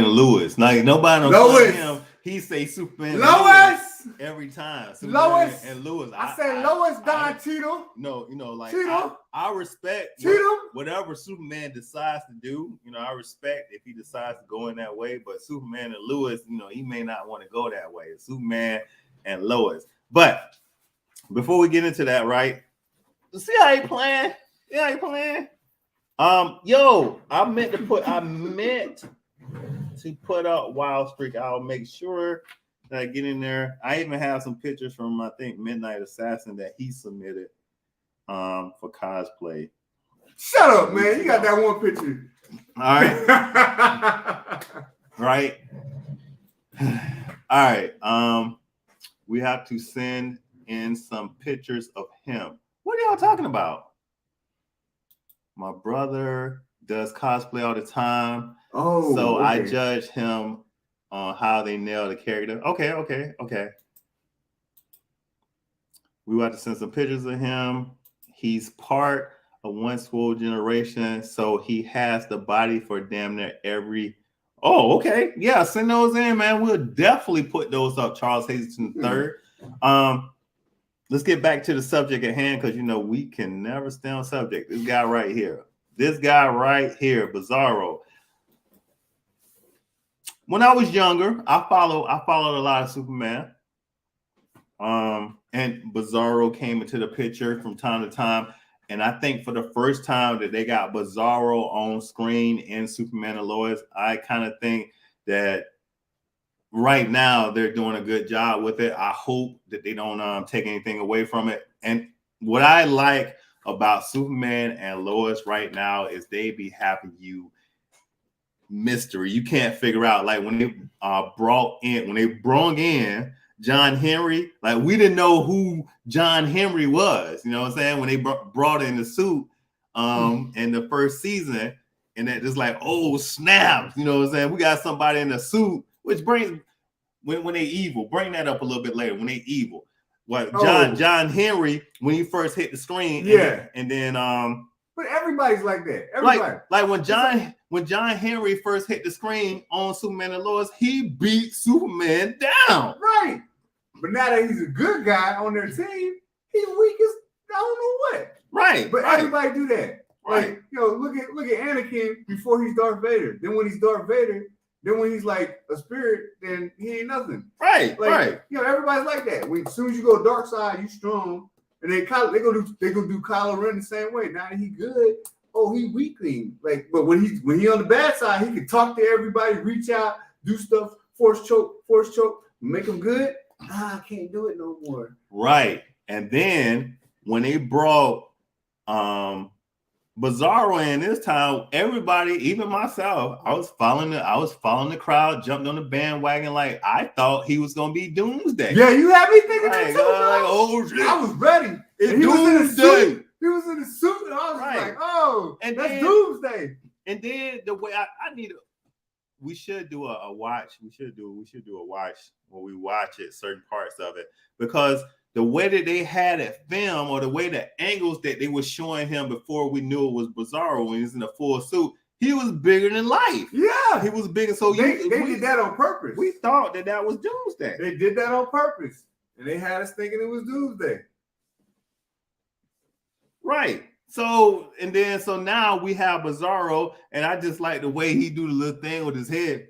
Lois. Now nobody knows him. He say Superman. Lois every time. Superman Lois and Lois. I said Lois Don Cheadle. No, like Cheadle. I respect whatever Superman decides to do. I respect if he decides to go in that way. But Superman and Lois, he may not want to go that way. It's Superman and Lois. But before we get into that, right? See how he playing? I meant to put up Wild Streak. I'll make sure that I get in there. I even have some pictures from I think Midnight Assassin that he submitted for cosplay. Shut up, man. You got that one picture. All right. Right. All right. We have to send in some pictures of him. What are y'all talking about? My brother does cosplay all the time. Oh, so okay. I judge him on how they nail the character. Okay. We have to send some pictures of him. He's part of one swole generation, so he has the body for damn near every Oh, okay. Yeah, send those in, man. We'll definitely put those up. Charles Hazleton III. Let's get back to the subject at hand because we can never stay on subject. This guy right here. BIZARRO. When I was younger, I followed a lot of Superman. And BIZARRO came into the picture from time to time. And I think for the first time that they got BIZARRO on screen in Superman and Lois, I kind of think that right now they're doing a good job with it. I hope that they don't take anything away from it. And what I like about Superman and Lois right now is they be having you mystery. You can't figure out, like when they brought in John Henry, like we didn't know who John Henry was, you know what I'm saying? When they brought in the suit in the first season, and that just like, oh snap, you know what I'm saying? We got somebody in a suit, which brings when they evil, bring that up a little bit later. When they evil. What John Henry, when he first hit the screen, and then but everybody's like that. Everybody. Like when John Henry first hit the screen on Superman and Lois, he beat Superman down. Right. But now that he's a good guy on their team, he's weak as I don't know what. Right. But everybody do that. Right. Like, look at Anakin before he's Darth Vader. Then when he's Darth Vader, then when he's like a spirit, then he ain't nothing. Right. Like, right. Everybody's like that. As soon as you go dark side, you strong. And then they gonna do Kylo Ren the same way. Now that he good, he weakling. Like, but when he on the bad side, he can talk to everybody, reach out, do stuff, force choke, make him good. I can't do it no more. Right. And then when they brought BIZARRO in this time, everybody, even myself, I was following the crowd, jumped on the bandwagon. Like I thought he was gonna be Doomsday. Yeah, you had me thinking that too. Oh shit. I was ready. It's Doomsday. He was in the suit, and I was like, and that's then, Doomsday. And then the way we should do a watch. We should do a watch where we watch it, certain parts of it, because the way that they had it filmed, or the way the angles that they were showing him before we knew it was BIZARRO when he was in a full suit, he was bigger than life. Yeah, he was bigger. So they did that on purpose. We thought that was Doomsday. They did that on purpose, and they had us thinking it was Doomsday. Right. So now we have BIZARRO, and I just like the way he do the little thing with his head.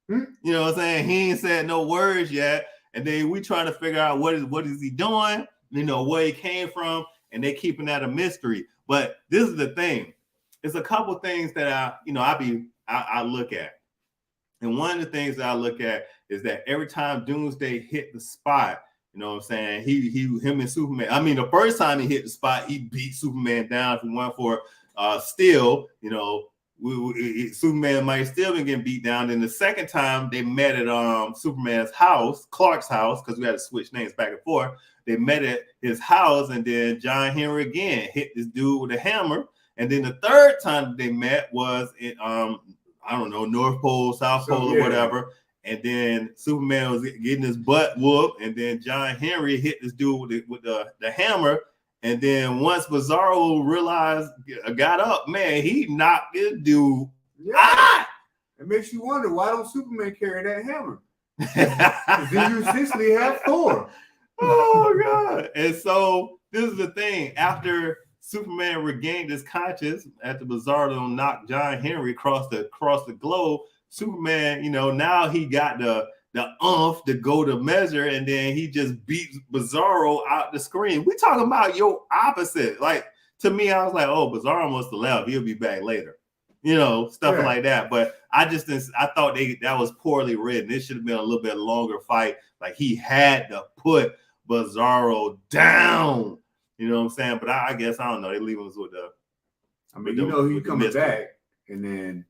You know what I'm saying? He ain't said no words yet. And then we trying to figure out what is he doing, where he came from, and they keeping that a mystery. But this is the thing. There's a couple things that I look at. And one of the things that I look at is that every time Doomsday hit the spot, you know what I'm saying? Him and Superman. I mean, the first time he hit the spot, he beat Superman down. If we went for still, Superman might still been getting beat down. And the second time they met at Superman's house, Clark's house, because we had to switch names back and forth. They met at his house, and then John Henry again hit this dude with a hammer. And then the third time they met was in I don't know, North Pole, South Pole, or whatever. And then Superman was getting his butt whooped, and then John Henry hit this dude with the hammer. And then once BIZARRO got up, man, he knocked this dude. Yeah. It makes you wonder, why don't Superman carry that hammer? Then you essentially have Thor. Oh God. And so this is the thing. After Superman regained his conscience, after BIZARRO knocked John Henry across the globe, Superman, now he got the umph to go to measure, and then he just beats BIZARRO out the screen. We talking about your opposite. Like, to me, I was like, oh, BIZARRO must have left. He'll be back later. Stuff like that. But I thought that was poorly written. It should have been a little bit longer fight. Like, he had to put BIZARRO down. You know what I'm saying? But I guess, I don't know. They leave us with the... I mean, he's coming back. And then,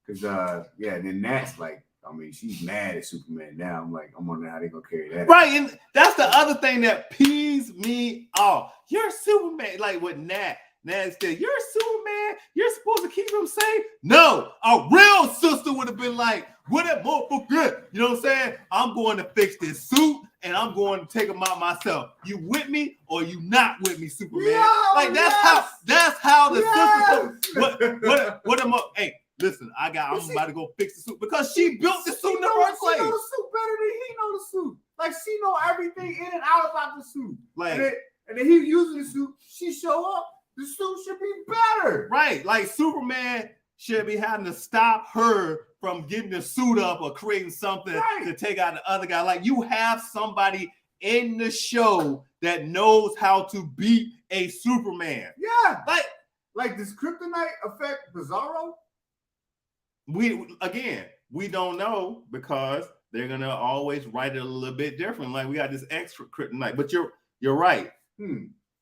then Nat's like, she's mad at Superman now. I'm wondering how they're going to carry that. Right, and that's the other thing that pees me off. You're Superman. Like with Nat said, you're Superman. You're supposed to keep him safe. No, a real sister would have been like, what that motherfucker? You know what I'm saying? I'm going to fix this suit, and I'm going to take him out myself. You with me or you not with me, Superman? That's how the sister. What am I? Hey, listen, I'm about to go fix the suit because she built the suit in the first place. She know the suit better than he know the suit. Like she know everything in and out about the suit. Like, and then he using the suit. She show up. The suit should be better. Right. Like Superman should be having to stop her from getting the suit up or creating something to take out the other guy. Like you have somebody in the show that knows how to beat a Superman. Yeah. Like does kryptonite affect Bizarro? We don't know because they're gonna always write it a little bit different. Like we got this extra kryptonite, but you're right.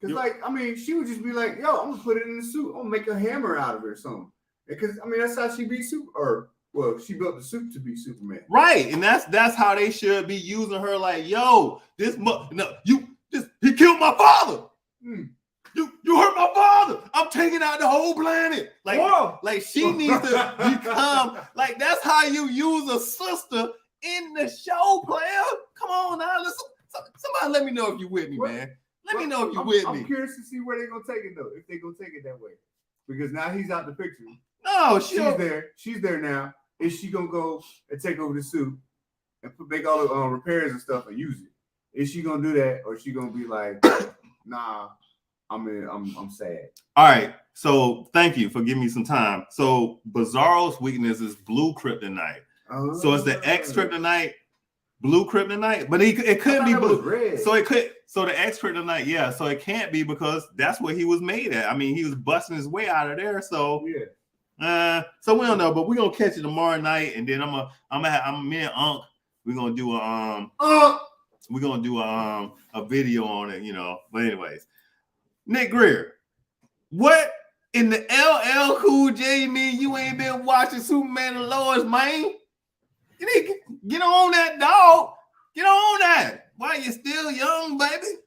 Because she would just be like, yo, I'm gonna put it in the suit. I'm gonna make a hammer out of it or something. Because that's how she beat she built the suit to be Superman. Right, and that's how they should be using her. Like, yo, he killed my father. You hurt my father. I'm taking out the whole planet. Like, like she needs to become like that's how you use a sister in the show, player. Come on now, listen. Somebody let me know if you with me, man. Let me know if you with me. I'm curious to see where they're gonna take it though. If they're gonna take it that way, because now he's out the picture. No, she's there. She's there now. Is she gonna go and take over the suit and make all the repairs and stuff and use it? Is she gonna do that, or is she gonna be like, nah, I'm sad? All right. So thank you for giving me some time. So Bizarro's weakness is blue kryptonite. So it's the X kryptonite, blue kryptonite, but it couldn't be blue. Red. So the X kryptonite, yeah. So it can't be because that's what he was made at. I mean, he was busting his way out of there. So yeah. So we don't know, but we're gonna catch it tomorrow night, and then I'm me and Unc. We're gonna do a video on it, But anyways, Nick Greer, what in the LL Cool J mean you ain't been watching Superman and Lois, man? You need to get on that, dog. Get on that while you're still young, baby.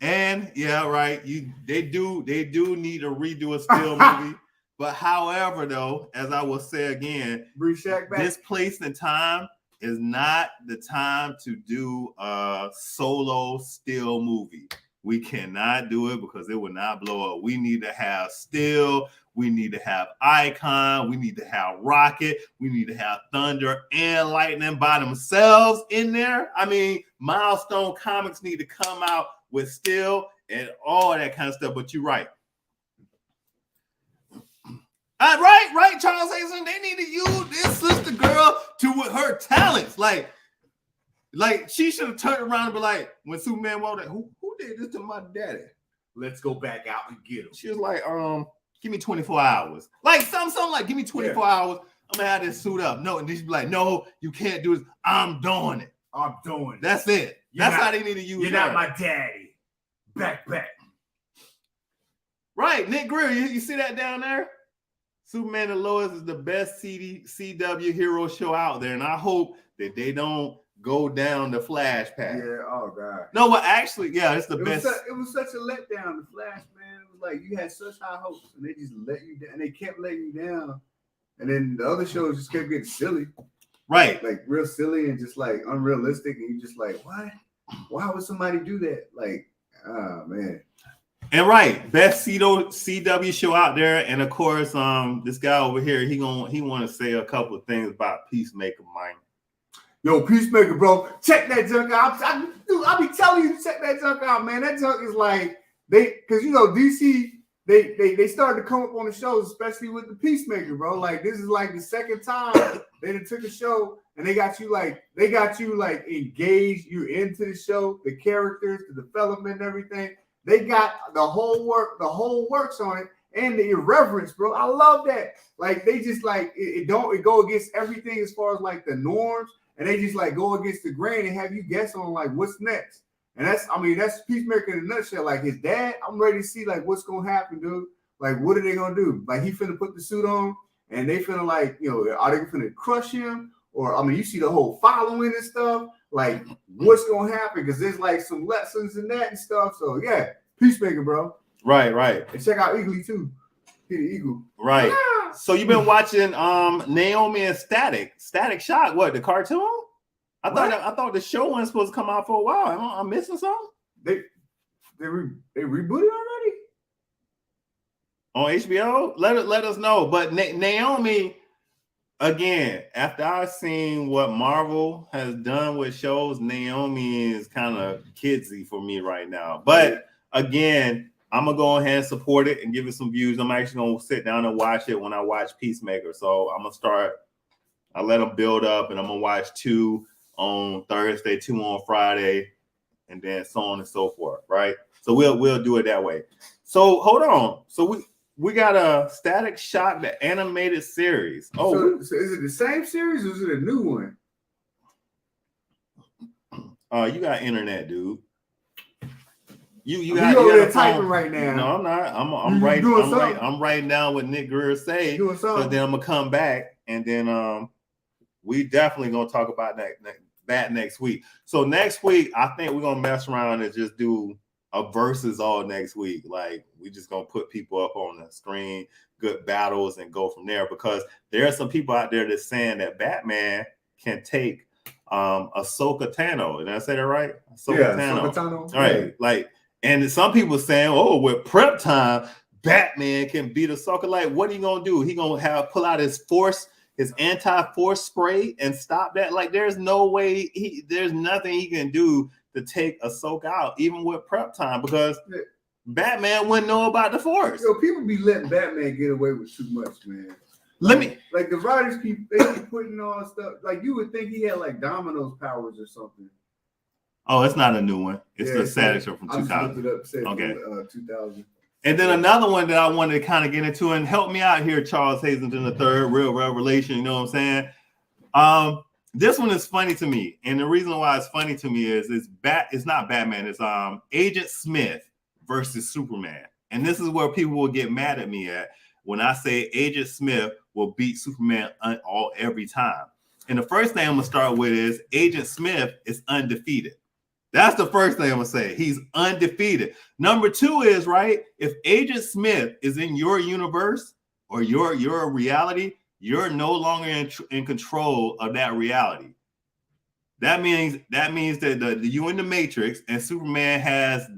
And yeah, right. They do need to redo a Steel movie. But however, though, as I will say again, bring Shaq back. This place and time is not the time to do a solo Steel movie. We cannot do it because it will not blow up. We need to have Steel. We need to have Icon. We need to have Rocket. We need to have Thunder and Lightning by themselves in there. I mean, Milestone Comics need to come out with Steel and all that kind of stuff. But you're right. Right, Charles Hazen. They need to use this sister girl with her talents. Like she should have turned around and be like, when Superman walked, who did this to my daddy? Let's go back out and get him. She was like, give me 24 hours. Like something like, give me 24 hours. I'm gonna have this suit up. No, and she'd be like, no, you can't do this. I'm doing it. That's it. That's how they need to use it. You're not my daddy. Back. Right, Nick Greer, you see that down there? Superman and Lois is the best CW hero show out there, and I hope that they don't go down the Flash path. Yeah, oh God. No, well, actually, yeah, it's the best. It was such a letdown, the Flash, man. It was like you had such high hopes, and they just let you down, and they kept letting you down. And then the other shows just kept getting silly. Right. Like real silly and just like unrealistic, and you just like, what? Why would somebody do that? Like, oh man. And right, best CW show out there, and of course, this guy over here, he want to say a couple of things about Peacemaker, man. Yo, Peacemaker, bro, check that junk out. I be telling you to check that junk out, man. That junk is like because DC they started to come up on the shows, especially with the Peacemaker, bro. Like this is like the second time they took a show and they got you like engaged. You're into the show, the characters, the development, and everything. They got the whole works on it, and the irreverence, bro. I love that. Like they just like it go against everything as far as like the norms, and they just like go against the grain and have you guess on like what's next. And that's Peacemaker in a nutshell. Like his dad, I'm ready to see like what's gonna happen, dude. Like what are they gonna do? Like he finna put the suit on, and they finna like are they finna crush him? Or you see the whole following and stuff. Like, what's gonna happen? Because there's like some lessons in that and stuff. So yeah, Peacemaker, bro. Right. And check out Eagly too. He the Eagle. Right. So you've been watching Naomi and Static Shock. What, the cartoon? I thought the show wasn't supposed to come out for a while. I'm missing something. They rebooted already? on HBO? Let us know. But Naomi, again, after I've seen what Marvel has done with shows, Naomi is kind of kidsy for me right now. But again, I'm gonna go ahead and support it and give it some views. I'm actually gonna sit down and watch it when I watch Peacemaker. So I'm gonna start. I let them build up, and I'm gonna watch 2 on Thursday, 2 on Friday, and then so on and so forth. Right? So we'll do it that way. So hold on. So we got a Static Shock, the animated series. Oh, so is it the same series or is it a new one? You got internet, dude. You got over there typing right now. No, I'm not. I'm writing down what Nick Greer say. So then I'm gonna come back and then we definitely gonna talk about that next week. So next week, I think we're gonna mess around and just do a versus all next week. Like we just gonna put people up on the screen, good battles, and go from there. Because there are some people out there that's saying that Batman can take Ahsoka Tano. Did I say that right? Ahsoka Tano. All right, like. And some people saying, oh, with prep time, Batman can beat Ahsoka. Like, what are you gonna do? He gonna pull out his anti-force spray and stop that? Like, there's no way there's nothing he can do to take Ahsoka out, even with prep time, because Batman wouldn't know about the force. Yo, people be letting Batman get away with too much, man. Like the writers keep putting all stuff. Like you would think he had like Domino's powers or something. Oh, it's not a new one. It's the Static Show from 2000. Okay. 2000. And then another one that I wanted to kind of get into, and help me out here, Charles Hazleton III, Real Revelation. You know what I'm saying? This one is funny to me, and the reason why it's funny to me is it's not Batman. It's Agent Smith versus Superman, and this is where people will get mad at me at when I say Agent Smith will beat Superman every time. And the first thing I'm gonna start with is Agent Smith is undefeated. That's the first thing I'm gonna say. He's undefeated. Number 2 is, right, if Agent Smith is in your universe or your reality, you're no longer in control of that reality. That means that you in the Matrix and Superman has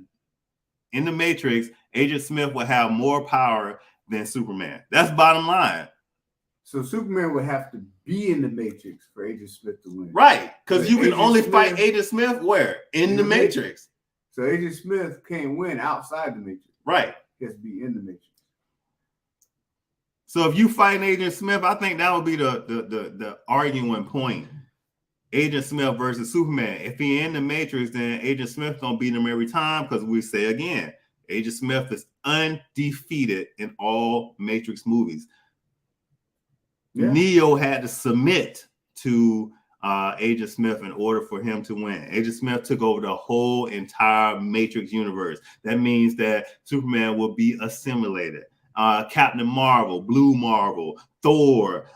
in the Matrix, Agent Smith will have more power than Superman. That's bottom line. So Superman would have to be in the Matrix for Agent Smith to win. Right, because you can only fight Agent Smith where? In the Matrix. So Agent Smith can't win outside the Matrix. Right. He has to be in the Matrix. So if you fight Agent Smith, I think that would be the arguing point. Agent Smith versus Superman. If he in the Matrix, then Agent Smith gonna beat him every time, because we say again, Agent Smith is undefeated in all Matrix movies. Yeah. Neo had to submit to Agent Smith in order for him to win. Agent Smith took over the whole entire Matrix universe. That means that Superman will be assimilated. Captain Marvel, Blue Marvel, Thor,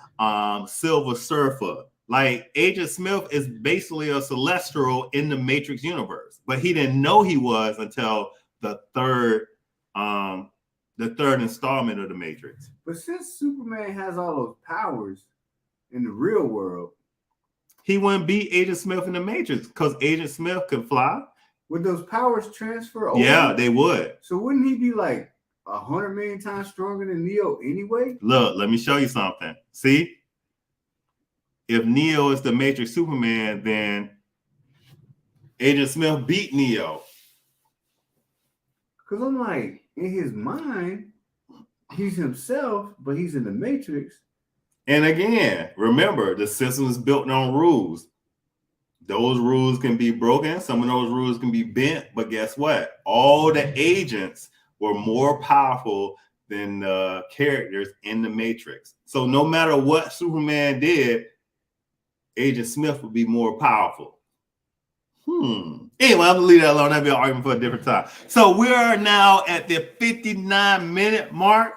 Silver Surfer. Like, Agent Smith is basically a celestial in the Matrix universe, but he didn't know he was until the third installment of the Matrix. But since Superman has all those powers in the real world, he wouldn't beat Agent Smith in the Matrix because Agent Smith could fly. Would those powers transfer over? Yeah, they would. So wouldn't he be like 100 million times stronger than Neo anyway? Look, let me show you something. See? If Neo is the Matrix Superman, then Agent Smith beat Neo. Because I'm like, in his mind, he's himself, but he's in the Matrix. And again, remember, the system is built on rules. Those rules can be broken. Some of those rules can be bent. But guess what? All the agents were more powerful than the characters in the Matrix. So no matter what Superman did, Agent Smith would be more powerful. Anyway, I'm gonna leave that alone. That'll be an argument for a different time. So we are now at the 59-minute mark.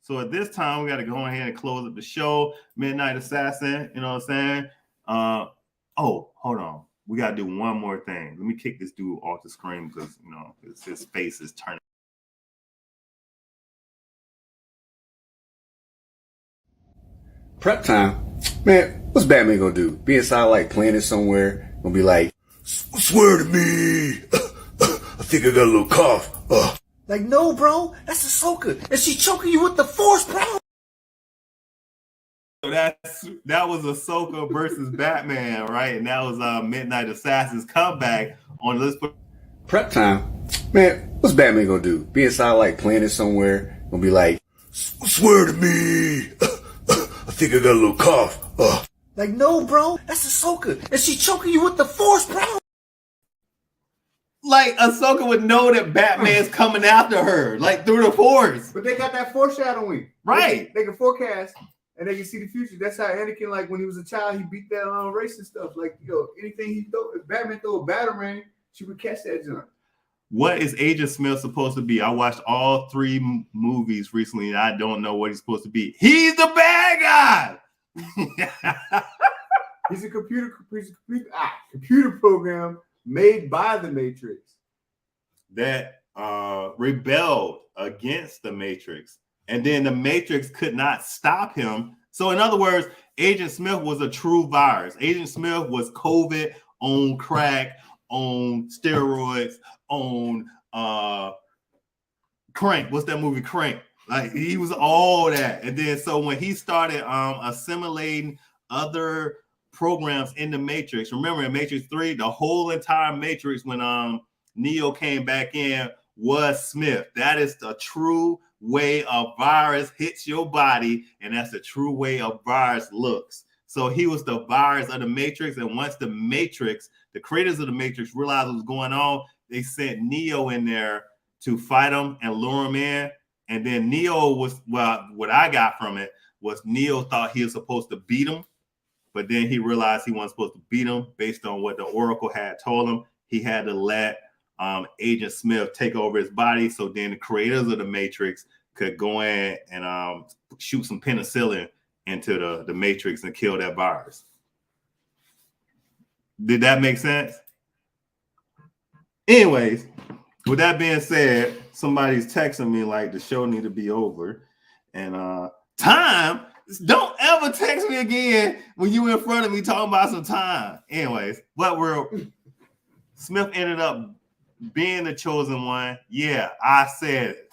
So at this time, we got to go ahead and close up the show. Midnight Assassin, you know what I'm saying? Oh, hold on. We got to do one more thing. Let me kick this dude off the screen because, you know, his face is turning. Prep time? Man, what's Batman gonna do? Be inside like planning somewhere? Gonna be like, swear to me. I think I got a little cough. Like, no, bro, that's Ahsoka, and she's choking you with the Force, bro. So that was Ahsoka versus Batman, right? And that was Midnight Assassin's comeback on Let's Put Prep time. Man, what's Batman gonna do? Be inside like Planet somewhere, gonna be like, swear to me, I think I got a little cough. Like, no, bro, that's Ahsoka, and she's choking you with the Force, bro. like Ahsoka would know that Batman's coming after her, like through the Force. But they got that foreshadowing. Right. They can forecast and they can see the future. That's how Anakin, like when he was a child, he beat that race and stuff. Like, anything he throw, if Batman throw a batarang, she would catch that jump. What is Agent Smith supposed to be? I watched all 3 movies recently, and I don't know what he's supposed to be. He's the bad guy. He's a computer program made by the Matrix that rebelled against the Matrix, and then the Matrix could not stop him. So in other words, Agent Smith was a true virus. Agent Smith was COVID on crack, on steroids, on Crank. What's that movie, Crank? Like, he was all that. And then so when he started assimilating other programs in the Matrix, remember in Matrix 3, the whole entire Matrix when Neo came back in was Smith. That is the true way a virus hits your body, and that's the true way a virus looks. So he was the virus of the Matrix, and once the Matrix, the creators of the Matrix, realized what was going on, they sent Neo in there to fight him and lure him in. And then Neo was, well, what I got from it was Neo thought he was supposed to beat him, but then he realized he wasn't supposed to beat him based on what the Oracle had told him. He had to let Agent Smith take over his body, so then the creators of the Matrix could go in and shoot some penicillin into the Matrix and kill that virus. Did that make sense? Anyways, with that being said, somebody's texting me like the show need to be over. And time, don't ever text me again when you in front of me talking about some time. Anyways, Smith ended up being the chosen one. Yeah, I said it.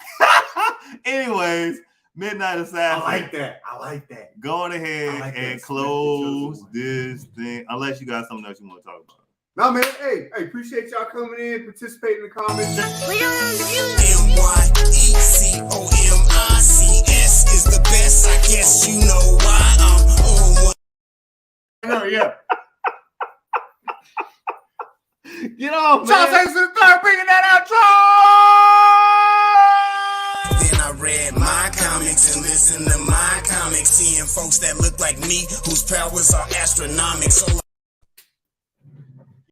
Anyways, Midnight Assassin. I like that. Going ahead and close this thing, unless you got something else you want to talk about. No, man. Hey, appreciate y'all coming in, participating in the comments. MYECOMICS is the best. I guess you know why I'm on one. Oh, yeah. Get off, man. Charles Hanks the third bringing that outro. Then I read my comics and listened to my comics, seeing folks that look like me, whose powers are astronomical. So